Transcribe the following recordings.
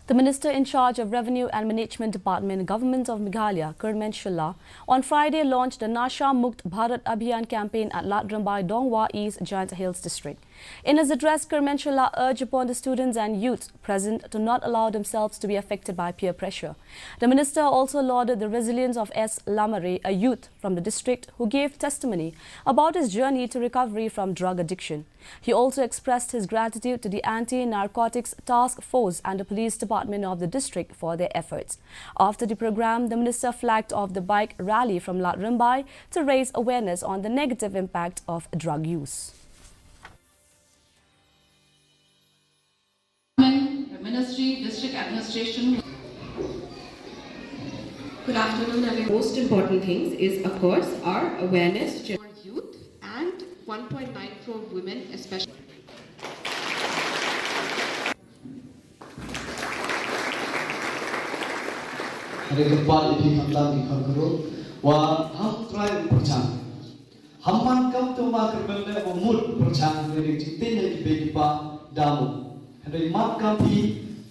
The Minister in charge of Revenue and Management Department, Government of Meghalaya, Kyrmen Shylla, on Friday launched the Nasha Mukt Bharat Abhiyaan campaign at Rymbai, Dongwa East, Giant Hills District. In his address, Kyrmen Shylla urged upon the students and youth present to not allow themselves to be affected by peer pressure. The Minister also lauded the resilience of S. Lamare, a youth from the district who gave testimony about his journey to recovery from drug addiction. He also expressed his gratitude to the Anti-Narcotics Task Force and the Police Department of the district for their efforts. After the program, the Minister flagged off the bike rally from Rymbai to raise awareness on the negative impact of drug use. The Ministry, District Administration. Good afternoon, everyone. Most important things is, of course, our awareness for youth and 1.9 crore women, especially.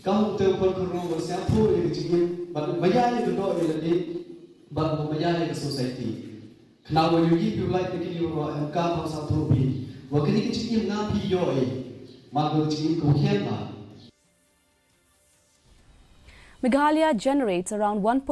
Kamu telefon ke rumah siapa yang cingin, bayar yang kedua yang but bayar yang society. Kenapa you give you like the kini orang MK pasal tu bi, wakini cingin ngapi yoi, malu cingin kau hian lah. Meghalaya generates around 1.